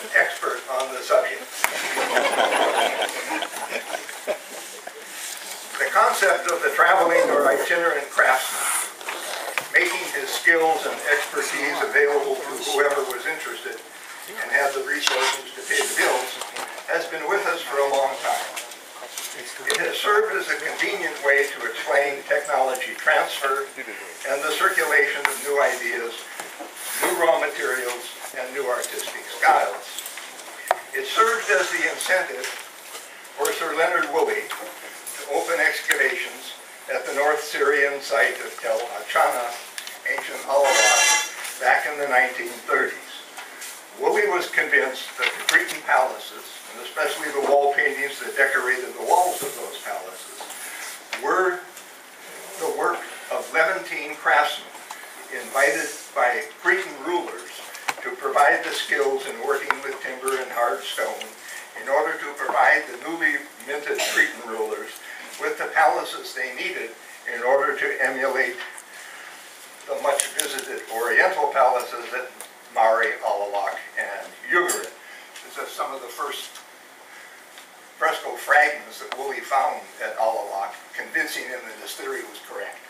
an expert on the subject. The concept of the traveling or itinerant craftsman, making his skills and expertise available to whoever was interested and had the resources to pay the bills, has been with us for a long time. It has served as a convenient way to explain technology transfer and the circulation of new ideas, new raw materials, and new artistic styles. It served as the incentive for Sir Leonard Woolley to open excavations at the North Syrian site of Tel Achana, ancient Alalak, back in the 1930s. Woolley was convinced that the Cretan palaces, and especially the wall paintings that decorated the walls of those palaces, were the work of Levantine craftsmen invited by Cretan rulers to provide the skills in working with timber and hard stone in order to provide the newly minted Cretan rulers with the palaces they needed in order to emulate the much visited Oriental palaces at Mari, Alalak, and Ugarit. These are some of the first fresco fragments that Woolley found at Alalak, convincing him that his theory was correct.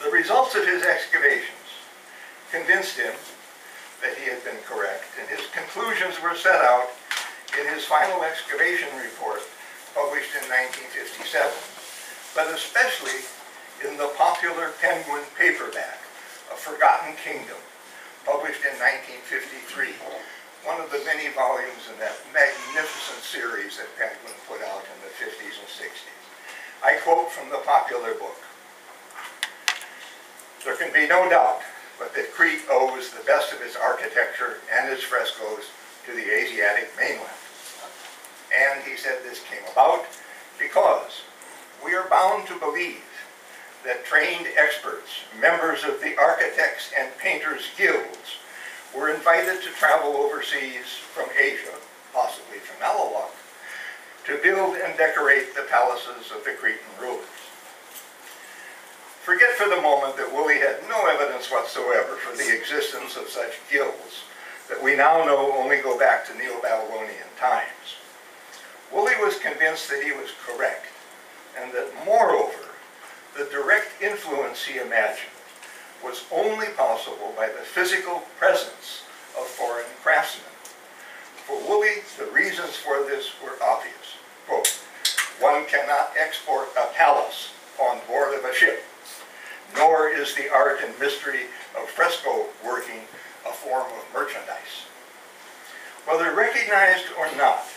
The results of his excavations convinced him that he had been correct, and his conclusions were set out in his final excavation report published in 1957, but especially in the popular Penguin paperback, A Forgotten Kingdom, published in 1953, one of the many volumes in that magnificent series that Penguin put out in the 50s and 60s. I quote from the popular book: "There can be no doubt but that Crete owes the best of its architecture and its frescoes to the Asiatic mainland. And," he said, "this came about because we are bound to believe that trained experts, members of the Architects and Painters Guilds, were invited to travel overseas from Asia, possibly from Alalak, to build and decorate the palaces of the Cretan rulers." Forget for the moment that Woolley had no evidence whatsoever for the existence of such guilds that we now know only go back to Neo-Babylonian times. Woolley was convinced that he was correct, and that moreover, the direct influence he imagined was only possible by the physical presence of foreign craftsmen. For Woolley, the reasons for this were obvious. Quote, "One cannot export a palace on board of a ship, nor is the art and mystery of fresco working a form of merchandise." Whether recognized or not,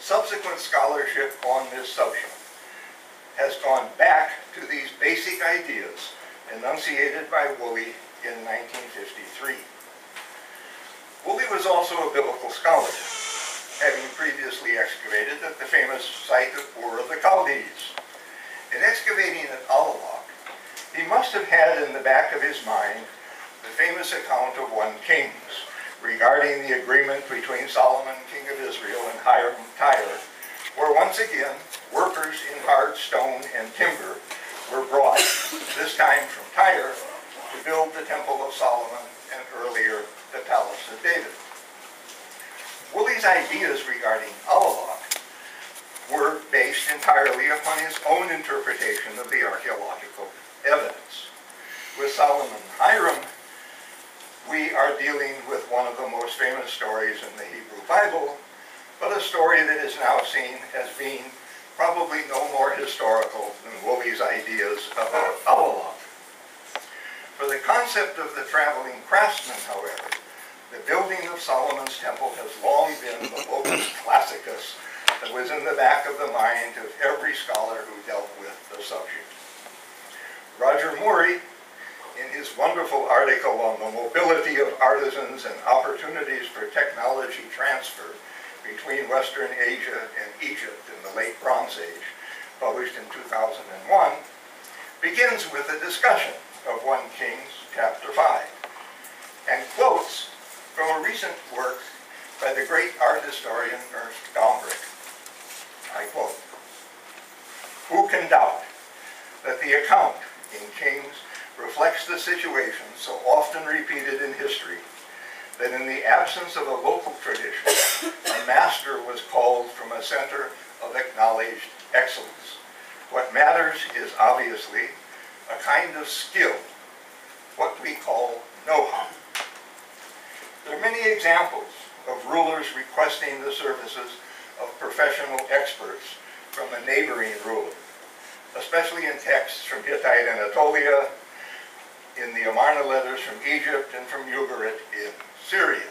subsequent scholarship on this subject has gone back to these basic ideas enunciated by Woolley in 1953. Woolley was also a biblical scholar, having previously excavated at the famous site of Ur of the Chaldees. In excavating at Alalak, he must have had in the back of his mind the famous account of 1 Kings regarding the agreement between Solomon, king of Israel, and Hiram Tyre, where once again workers in hard stone and timber were brought, this time from Tyre, to build the Temple of Solomon and earlier the Palace of David. Woolley's ideas regarding Alalak were based entirely upon his own interpretation of the archaeological evidence. With Solomon Hiram, we are dealing with one of the most famous stories in the Hebrew Bible, but a story that is now seen as being probably no more historical than Woolley's ideas about Alalak. For the concept of the traveling craftsman, however, the building of Solomon's temple has long been the locus classicus that was in the back of the mind of every scholar who dealt with the subject. Roger Murray, in his wonderful article on the mobility of artisans and opportunities for technology transfer between Western Asia and Egypt in the late Bronze Age, published in 2001, begins with a discussion of 1 Kings chapter 5, and quotes from a recent work by the great art historian Ernst Gombrich. I quote, "Who can doubt that the account in Kings reflects the situation so often repeated in history, that in the absence of a local tradition, a master was called from a center of acknowledged excellence. What matters is obviously a kind of skill, what we call know-how. There are many examples of rulers requesting the services of professional experts from a neighboring ruler, especially in texts from Hittite Anatolia, in the Amarna letters from Egypt, and from Ugarit in Syria.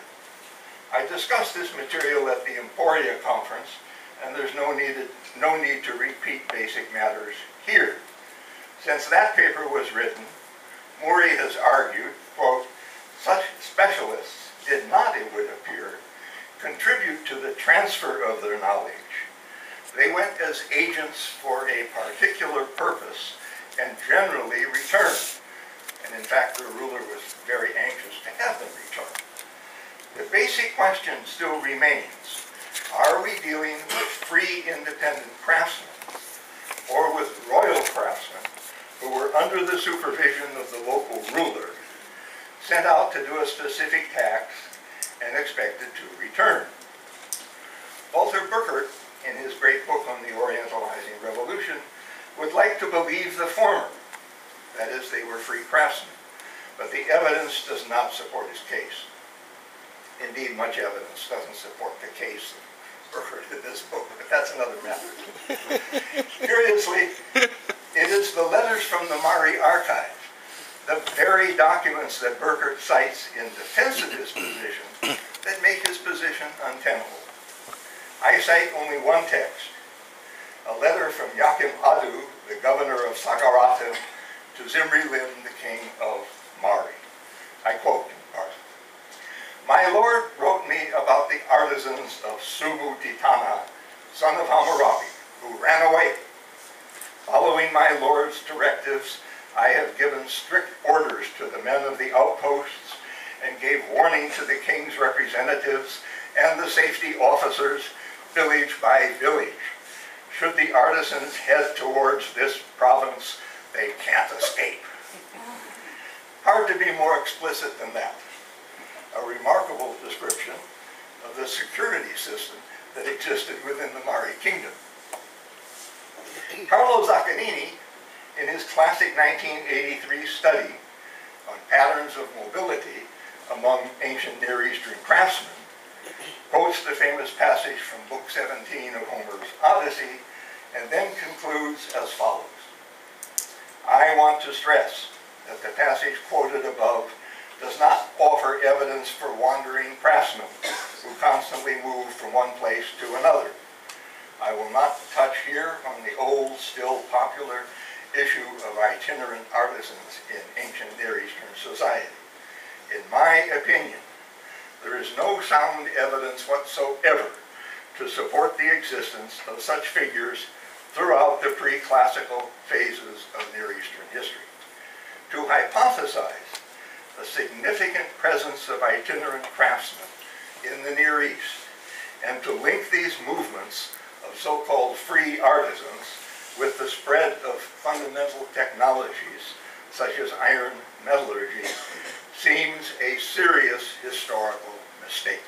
I discussed this material at the Emporia conference, and there's no need to repeat basic matters here. Since that paper was written, Muhly has argued, quote, such specialists did not, it would appear, contribute to the transfer of their knowledge. They went as agents for a particular purpose and generally returned. And in fact, the ruler was very anxious to have them return. The basic question still remains, are we dealing with free, independent craftsmen or with royal craftsmen who were under the supervision of the local ruler, sent out to do a specific task and expected to return? Walter Burkert, in his great book on the Orientalizing Revolution, would like to believe the former, that is, they were free craftsmen, but the evidence does not support his case. Indeed, much evidence doesn't support the case of Burkert in this book, but that's another matter. Curiously, it is the letters from the Mari archive, the very documents that Burkert cites in defense of his position, that make his position untenable. I cite only one text, a letter from Yakim Adu, the governor of Sagaratim, to Zimri Lim, the king of Mari. I quote in part, "My lord wrote me about the artisans of Subu Titana, son of Hammurabi, who ran away. Following my lord's directives, I have given strict orders to the men of the outposts and gave warning to the king's representatives and the safety officers, village by village. Should the artisans head towards this province, they can't escape." Hard to be more explicit than that. A remarkable description of the security system that existed within the Mari kingdom. Carlo Zaccanini, in his classic 1983 study on patterns of mobility among ancient Near Eastern craftsmen, quotes the famous passage from Book 17 of Homer's Odyssey, and then concludes as follows. I want to stress that the passage quoted above does not offer evidence for wandering craftsmen who constantly move from one place to another. I will not touch here on the old, still popular issue of itinerant artisans in ancient Near Eastern society. In my opinion, there is no sound evidence whatsoever to support the existence of such figures throughout the pre-classical phases of Near Eastern history. To hypothesize a significant presence of itinerant craftsmen in the Near East and to link these movements of so-called free artisans with the spread of fundamental technologies such as iron metallurgy seems a serious historical mistake.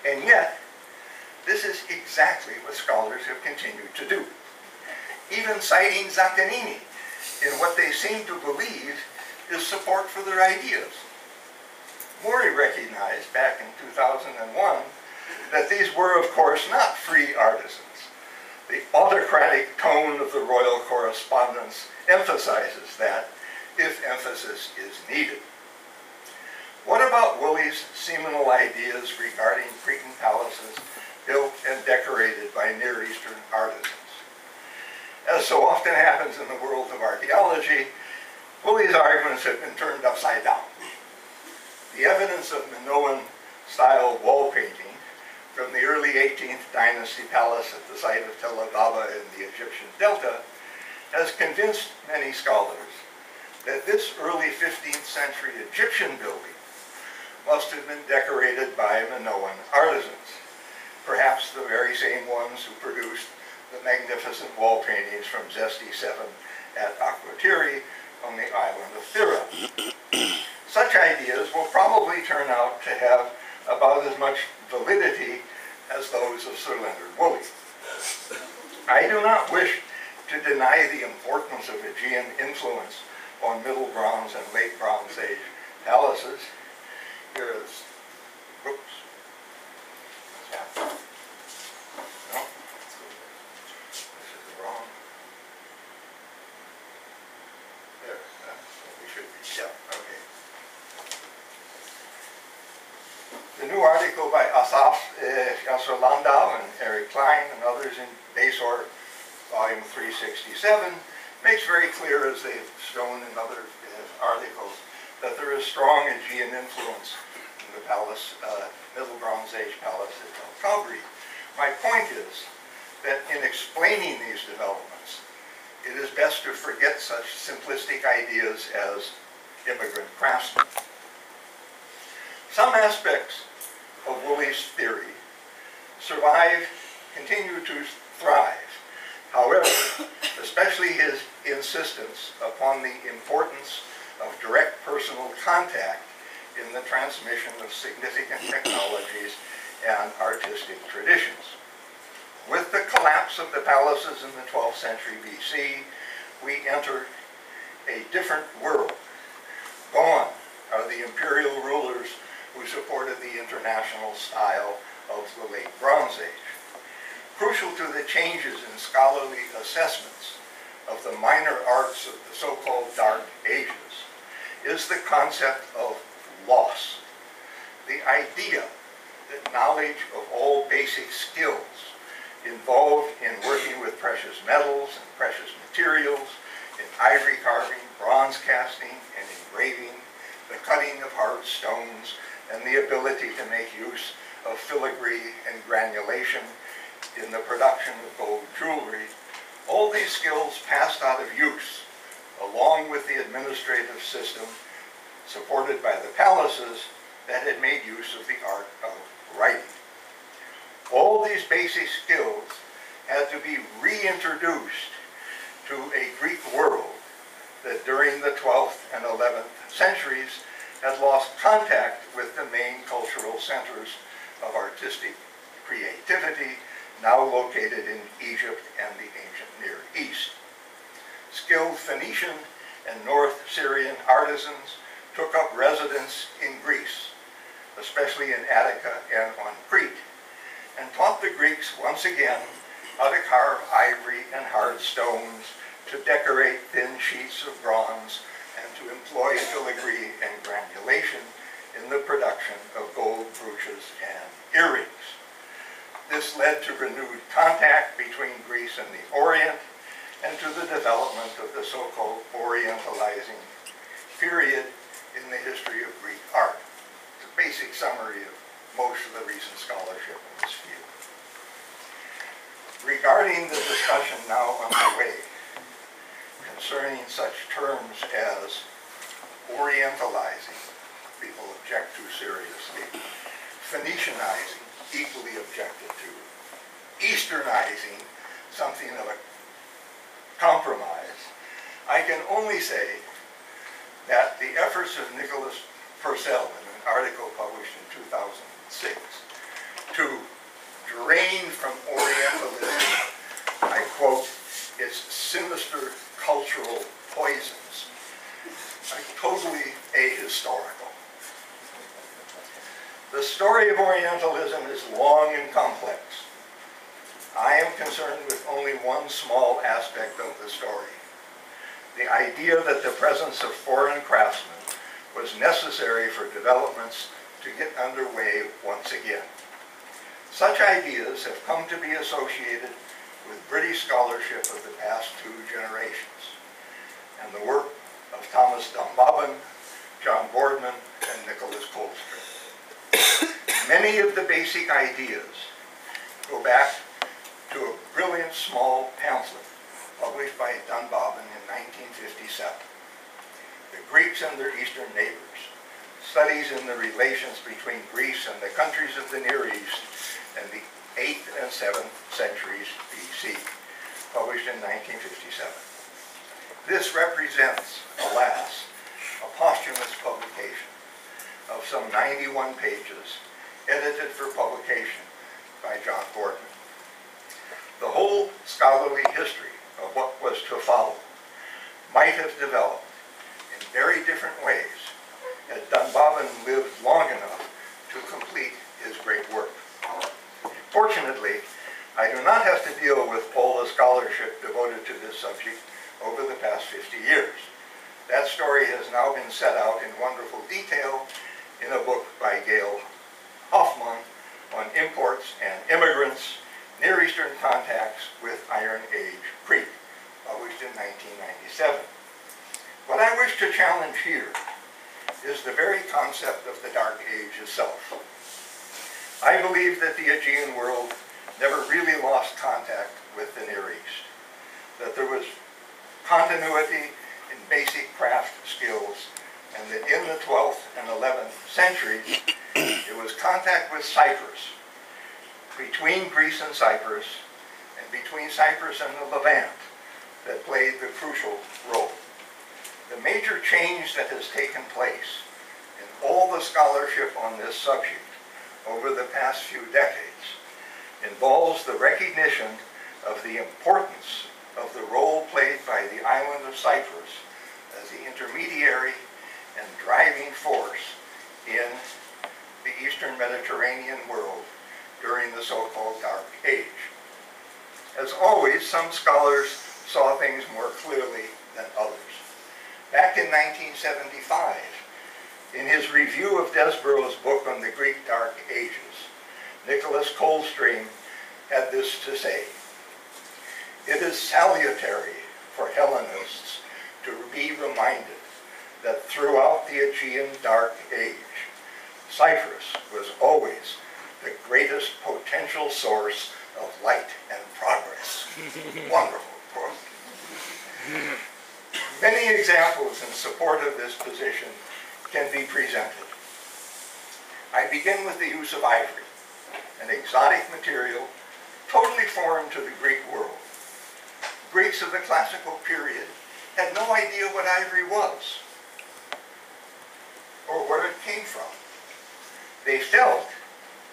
And yet, this is exactly what scholars have continued to do, even citing Zaccanini in what they seem to believe is support for their ideas. Muhly recognized back in 2001 that these were, of course, not free artisans. The autocratic tone of the royal correspondence emphasizes that, if emphasis is needed. What about Woolley's seminal ideas regarding Cretan palaces built and decorated by Near Eastern artisans? As so often happens in the world of archaeology, Woolley's arguments have been turned upside down. The evidence of Minoan-style wall painting from the early 18th dynasty palace at the site of Tel Adaba in the Egyptian Delta has convinced many scholars that this early 15th century Egyptian building must have been decorated by Minoan artisans, perhaps the very same ones who produced the magnificent wall paintings from Zesti 7 at Akrotiri on the island of Thera. Such ideas will probably turn out to have about as much validity as those of Sir Leonard Woolley. I do not wish to deny the importance of Aegean influence on Middle Bronze and Late Bronze Age palaces. Here is, whoops, what's happening? No, this is wrong. There, that's what we should be, yeah, okay. The new article by Asaf Landau and Eric Klein and others in Basor, volume 367, makes very clear, as they've shown in other articles, that there is strong Aegean influence in the palace, Middle Bronze Age palace at Calgary. My point is that in explaining these developments, it is best to forget such simplistic ideas as immigrant craftsmen. Some aspects of Woolley's theory continue to thrive. However, especially his insistence upon the importance of direct personal contact in the transmission of significant technologies and artistic traditions. With the collapse of the palaces in the 12th century BC, we enter a different world. Gone are the imperial rulers who supported the international style of the Late Bronze Age. Crucial to the changes in scholarly assessments of the minor arts of the so-called Dark Ages is the concept of loss. The idea that knowledge of all basic skills involved in working with precious metals and precious materials, in ivory carving, bronze casting, and engraving, the cutting of hard stones, and the ability to make use of filigree and granulation in the production of gold jewelry, all these skills passed out of use, along with the administrative system supported by the palaces that had made use of the art of writing. All these basic skills had to be reintroduced to a Greek world that during the 12th and 11th centuries had lost contact with the main cultural centers of artistic creativity, now located in Egypt and the ancient Near East. Skilled Phoenician and North Syrian artisans took up residence in Greece, especially in Attica and on Crete, and taught the Greeks once again how to carve ivory and hard stones, to decorate thin sheets of bronze, and to employ filigree and granulation in the production of gold brooches and earrings. This led to renewed contact between Greece and the Orient, and to the development of the so-called Orientalizing period in the history of Greek art. It's a basic summary of most of the recent scholarship in this field. Regarding the discussion now underway concerning such terms as Orientalizing, people object to seriously, Phoenicianizing, equally objected to, Easternizing, something of a compromise, I can only say that the efforts of Nicholas Purcell in an article published in 2006 to drain from Orientalism, I quote, its sinister cultural poisons, are totally ahistorical. The story of Orientalism is long and complex. I am concerned with only one small aspect of the story. The idea that the presence of foreign craftsmen was necessary for developments to get underway once again. Such ideas have come to be associated with British scholarship of the past two generations, and the work of Thomas Dunbobbin, John Boardman, and Nicholas Colstrom. Many of the basic ideas go back to a brilliant small pamphlet published by Dunbobbin in 1957, The Greeks and Their Eastern Neighbors, Studies in the Relations Between Greece and the Countries of the Near East and the 8th and 7th centuries BC, published in 1957. This represents, alas, a posthumous publication of some 91 pages, edited for publication by John Gordon. The whole scholarly history of what was to follow might have developed in very different ways had Dunboven lived long enough to complete his great work. Fortunately, I do not have to deal with all the scholarship devoted to this subject over the past 50 years. That story has now been set out in wonderful detail in a book by Gail Hoffman on imports and immigrants, Near Eastern contacts with Iron Age Crete, published in 1997. What I wish to challenge here is the very concept of the Dark Age itself. I believe that the Aegean world never really lost contact with the Near East, that there was continuity in basic craft skills, and that in the 12th and 11th centuries, it was contact with Cyprus, between Greece and Cyprus, and between Cyprus and the Levant, that played the crucial role. The major change that has taken place in all the scholarship on this subject over the past few decades involves the recognition of the importance of the role played by the island of Cyprus as the intermediary and driving force in the Eastern Mediterranean world during the so-called Dark Age. As always, some scholars saw things more clearly than others. Back in 1975, in his review of Desborough's book on the Greek Dark Ages, Nicholas Coldstream had this to say: "It is salutary for Hellenists to be reminded that throughout the Aegean Dark Age, Cyprus was always the greatest potential source of light and progress." Wonderful quote. Many examples in support of this position can be presented. I begin with the use of ivory, an exotic material totally foreign to the Greek world. Greeks of the classical period had no idea what ivory was or where it came from. They felt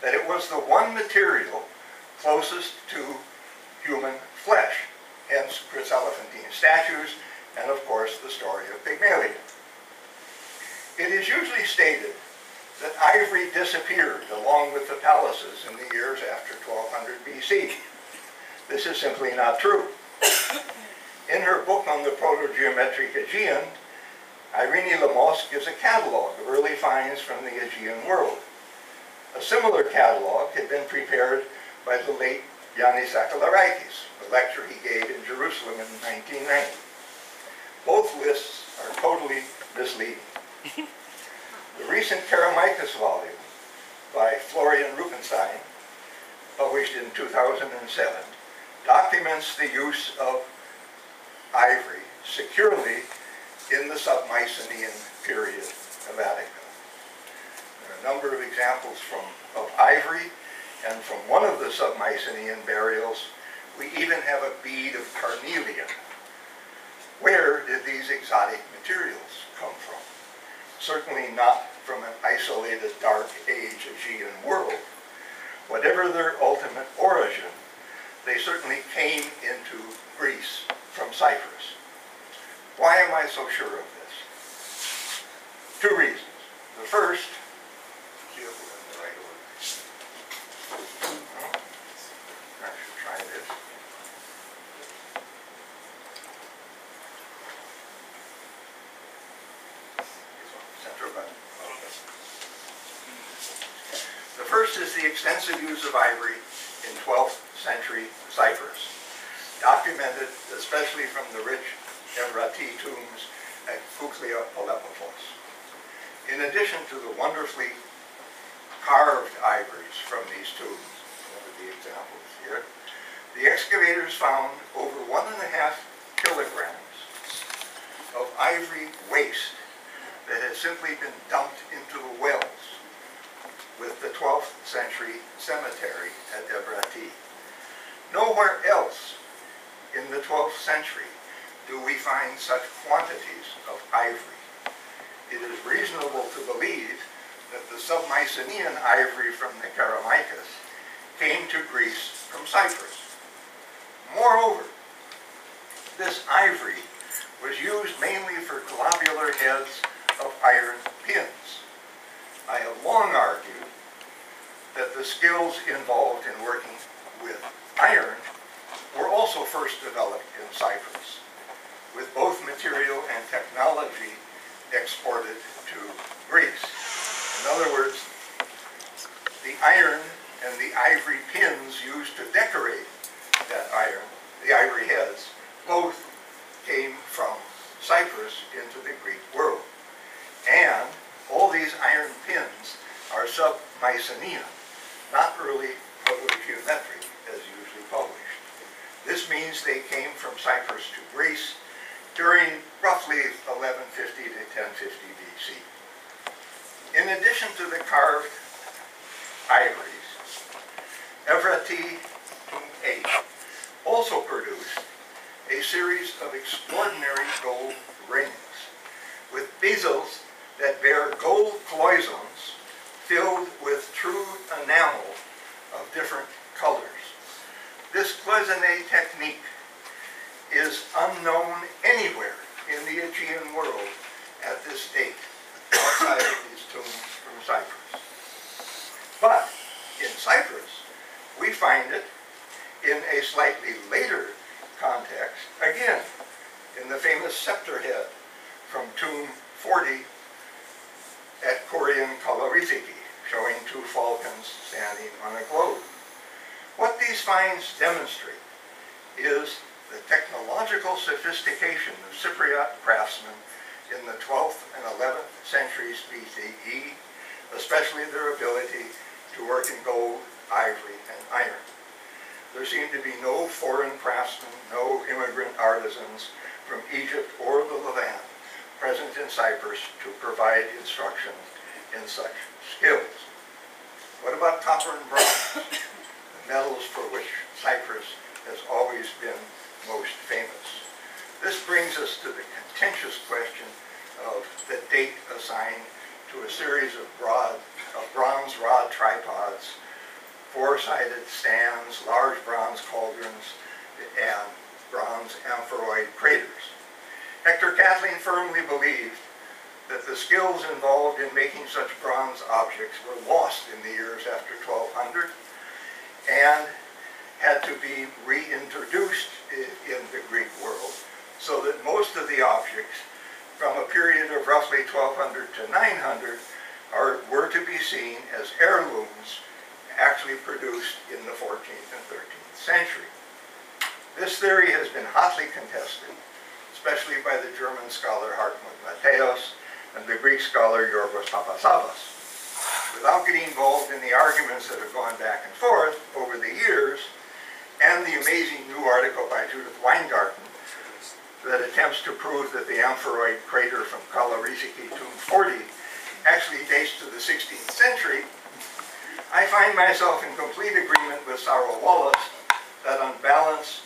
that it was the one material closest to human flesh, hence chryselephantine statues, and of course the story of Pygmalion. It is usually stated that ivory disappeared along with the palaces in the years after 1200 BC. This is simply not true. In her book on the proto-geometric Aegean, Irene Lemos gives a catalog of early finds from the Aegean world. A similar catalog had been prepared by the late Yannis Akalairakis, the lecture he gave in Jerusalem in 1990. Both lists are totally misleading. The recent Karameikos volume by Florian Rubenstein, published in 2007, documents the use of ivory securely in the sub-Mycenaean period of Attica. There are a number of examples of ivory, and from one of the sub-Mycenaean burials, we even have a bead of carnelian. Where did these exotic materials come from? Certainly not from an isolated Dark Age Aegean world. Whatever their ultimate origin, they certainly came into Greece from Cyprus. Why am I so sure of this? Two reasons. The first, see if we're in the right order. No? I should try this. Center button. The first is the extensive use of ivory in 12th century Cyprus, documented especially from the rich Evrati tombs at Kuklia Polepophos. In addition to the wonderfully carved ivories from these tombs, one of the examples here, the excavators found over 1.5 kilograms of ivory waste that had simply been dumped into the wells with the 12th century cemetery at Evrati. Nowhere else in the 12th century do we find such quantities of ivory it is reasonable to believe that the sub-Mycenaean ivory from the Kerameikos came to Greece from Cyprus. Moreover, this ivory was used mainly for globular heads of iron pins. I have long argued that the skills involved in working with iron were also first developed in Cyprus, with both material and technology exported to Greece. In other words, the iron and the ivory pins used to decorate that iron, the ivory heads, both came from Cyprus into the Greek world. And all these iron pins are sub-Mycenaean, not early proto-geometric as usually published. This means they came from Cyprus to Greece during roughly 1150 to 1050 BC. In addition to the carved ivories, Evrati Tomb 8 also produced a series of extraordinary gold rings with bezels that bear gold cloisons filled with true enamel of different colors. This cloisonné technique is unknown anywhere in the Aegean world at this date, outside of these tombs from Cyprus. But in Cyprus, we find it in a slightly later context, again, in the famous scepter head from tomb 40 at Korean Kalarisiki, showing two falcons standing on a globe. What these finds demonstrate is the technological sophistication of Cypriot craftsmen in the 12th and 11th centuries BCE, especially their ability to work in gold, ivory, and iron. There seem to be no foreign craftsmen, no immigrant artisans from Egypt or the Levant present in Cyprus to provide instruction in such skills. What about copper and bronze, the metals for which Cyprus has always been most famous? This brings us to the contentious question of the date assigned to a series of bronze rod tripods, four-sided stands, large bronze cauldrons, and bronze amphoroid craters. Hector Kathleen firmly believed that the skills involved in making such bronze objects were lost in the years after 1200 and had to be reintroduced in the Greek world, so that most of the objects from a period of roughly 1200 to 900 were to be seen as heirlooms actually produced in the 14th and 13th century. This theory has been hotly contested, especially by the German scholar Hartmut Matthäus and the Greek scholar Yorgos Papasavvas. Without getting involved in the arguments that have gone back and forth over the years, and the amazing new article by Judith Weingarten that attempts to prove that the amphoroid crater from Kalarisiki tomb 40 actually dates to the 16th century, I find myself in complete agreement with Sarah Wallace that on balance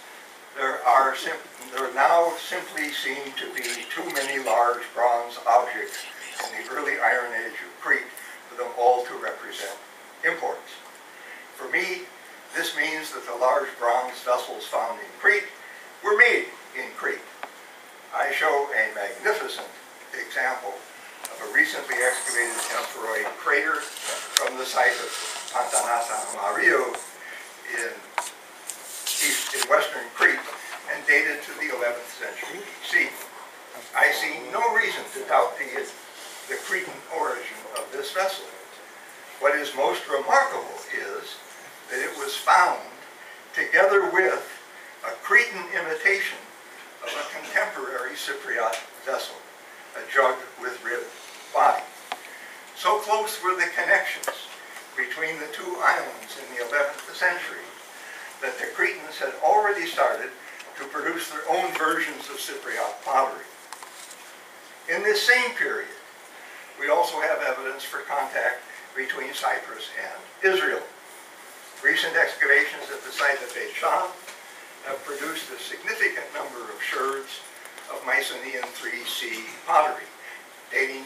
there now simply seem to be too many large bronze objects in the early Iron Age of Crete for them all to represent imports. For me, this means that the large bronze vessels found in Crete were made in Crete. I show a magnificent example of a recently excavated amphoroid crater from the site of Pantanasa Mario in western Crete and dated to the 11th century BC. I see no reason to doubt the Cretan origin of this vessel. What is most remarkable is that it was found together with a Cretan imitation of a contemporary Cypriot vessel, a jug with ribbed body. So close were the connections between the two islands in the 11th century that the Cretans had already started to produce their own versions of Cypriot pottery. In this same period, we also have evidence for contact between Cyprus and Israel. Recent excavations at the site of Beit Shan have produced a significant number of sherds of Mycenaean 3C pottery, dating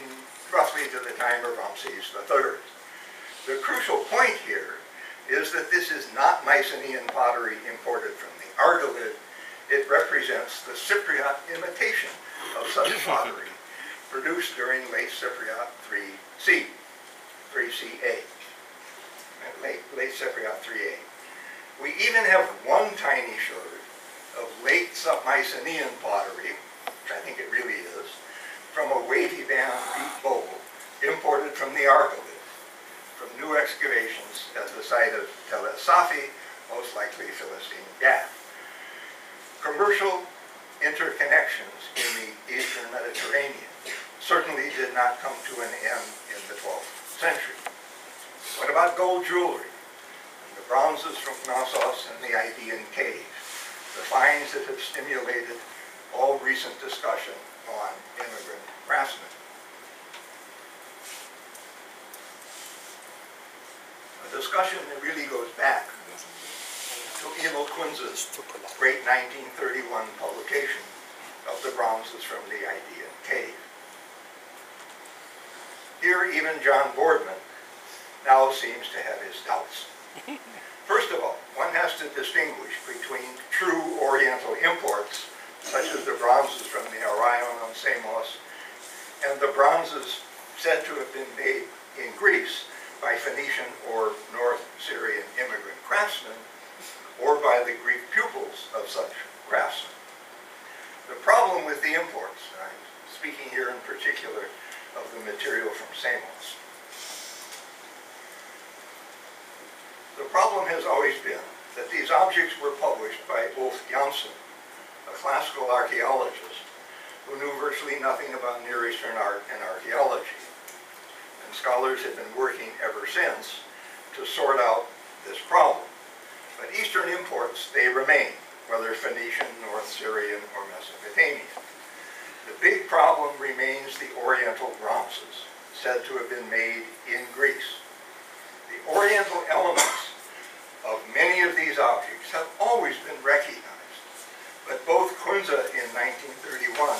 roughly to the time of Ramses III. The crucial point here is that this is not Mycenaean pottery imported from the Argolid. It represents the Cypriot imitation of such pottery produced during late Cypriot 3C, 3CA, late Cypriot 3A. We even have one tiny sherd of late sub-Mycenaean pottery, which I think it really is, from a weighty band beat bowl imported from the Argolid, from new excavations at the site of Tel Es-Safi, most likely Philistine Gath. Commercial interconnections in the Eastern Mediterranean certainly did not come to an end in the 12th century. What about gold jewelry? And the bronzes from Knossos and the Idaean cave, the finds that have stimulated all recent discussion on immigrant craftsmen. A discussion that really goes back to Emil Kunz's great 1931 publication of the bronzes from the Idaean cave. Here, even John Boardman now seems to have his doubts. First of all, one has to distinguish between true Oriental imports, such as the bronzes from the Orion on Samos, and the bronzes said to have been made in Greece by Phoenician or North Syrian immigrant craftsmen, or by the Greek pupils of such craftsmen. The problem with the imports, I'm speaking here in particular of the material from Samos, the problem has always been that these objects were published by Ulf Jansson, a classical archaeologist who knew virtually nothing about Near Eastern art and archaeology. And scholars have been working ever since to sort out this problem. But Eastern imports, they remain, whether Phoenician, North Syrian, or Mesopotamian. The big problem remains the Oriental bronzes, said to have been made in Greece. The Oriental elements of many of these objects have always been recognized, but both Kunze in 1931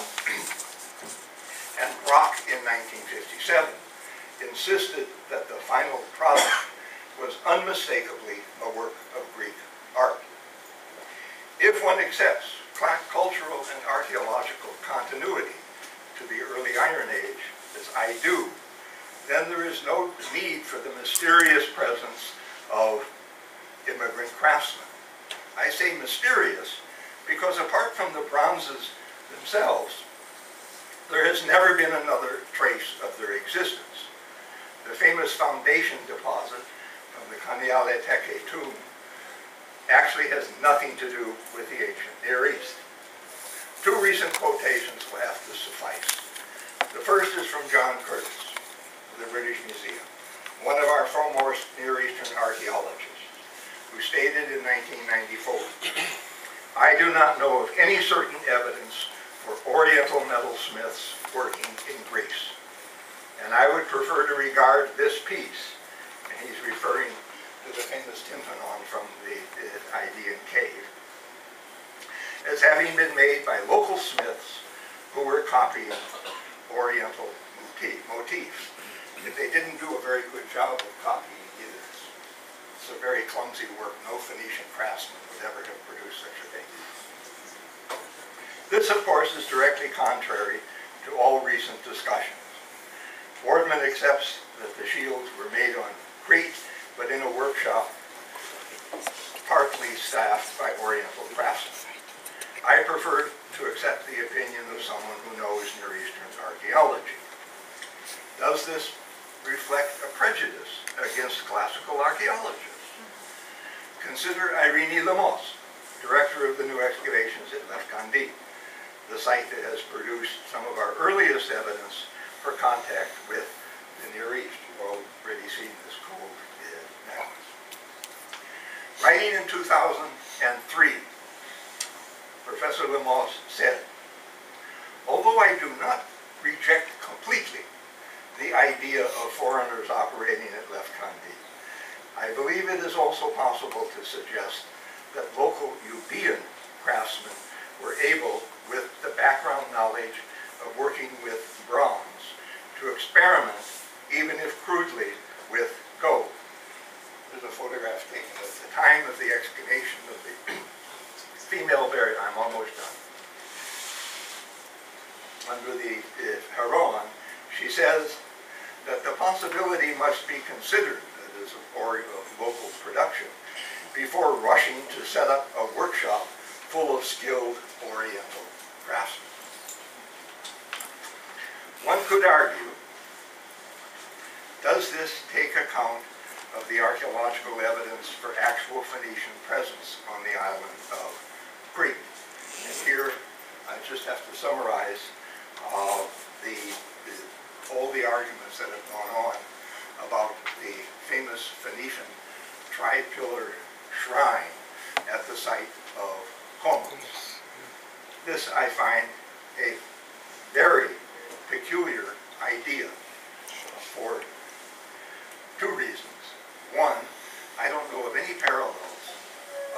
and Brock in 1957 insisted that the final product was unmistakably a work of Greek art. If one accepts cultural and archaeological continuity to the early Iron Age, as I do, then there is no need for the mysterious presence of immigrant craftsmen. I say mysterious because apart from the bronzes themselves, there has never been another trace of their existence. The famous foundation deposit from the Kaniale Teke tomb actually has nothing to do with the ancient Near East. Two recent quotations will have to suffice. The first is from John Curtis of the British Museum, one of our foremost Near Eastern archaeologists, who stated in 1994, "I do not know of any certain evidence for Oriental metalsmiths working in Greece, and I would prefer to regard this piece," and he's referring to the famous tympanon from the Idaean cave, "as having been made by local smiths who were copying Oriental motifs. If they didn't do a very good job of copying either, it's a very clumsy work. No Phoenician craftsman would ever have produced such a thing." This, of course, is directly contrary to all recent discussions. Boardman accepts that the shields were made on Crete, but in a workshop partly staffed by Oriental craftsmen. I prefer to accept the opinion of someone who knows Near Eastern archaeology. Does this reflect a prejudice against classical archaeologists? Consider Irene Lemos, director of the new excavations at Lefkandi, the site that has produced some of our earliest evidence for contact with the Near East. You've already seen this cold necklace. Writing in 2003, Professor Lemos said, "Although I do not reject completely the idea of foreigners operating at Lefkandi, I believe it is also possible to suggest that local Euboean craftsmen were able, with the background knowledge of working with bronze, to experiment even if crudely, with gold. There's a photograph taken at the time of the excavation of the female buried. I'm almost done. Under the Haron, she says that the possibility must be considered, that is, of local production, before rushing to set up a workshop full of skilled Oriental craftsmen. One could argue, does this take account of the archaeological evidence for actual Phoenician presence on the island of Crete? And here, I just have to summarize all the arguments that have gone on about the famous Phoenician tri-pillar shrine at the site of Komos. This I find a very peculiar idea for two reasons. One, I don't know of any parallels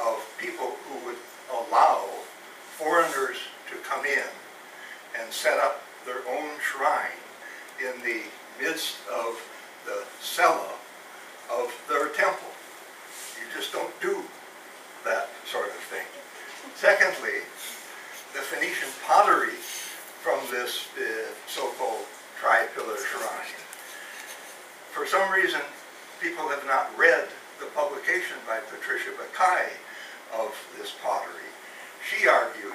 of people who would allow foreigners to come in and set up their own shrine in the midst of the cella of their temple. You just don't do that sort of thing. Secondly, the Phoenician pottery from this so-called tri-pillar shrine. For some reason, people have not read the publication by Patricia Buckay of this pottery. She argued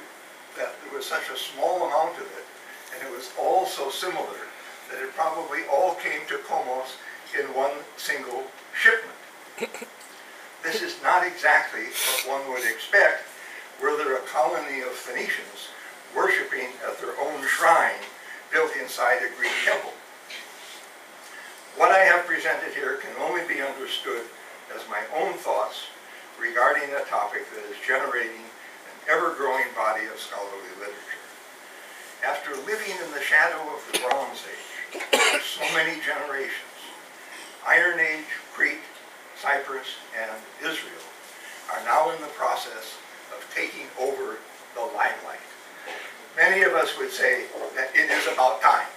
that there was such a small amount of it, and it was all so similar, that it probably all came to Komos in one single shipment. This is not exactly what one would expect were there a colony of Phoenicians worshiping at their own shrine built inside a Greek temple. What I have presented here can only be understood as my own thoughts regarding a topic that is generating an ever-growing body of scholarly literature. After living in the shadow of the Bronze Age for so many generations, Iron Age, Crete, Cyprus, and Israel are now in the process of taking over the limelight. Many of us would say that it is about time.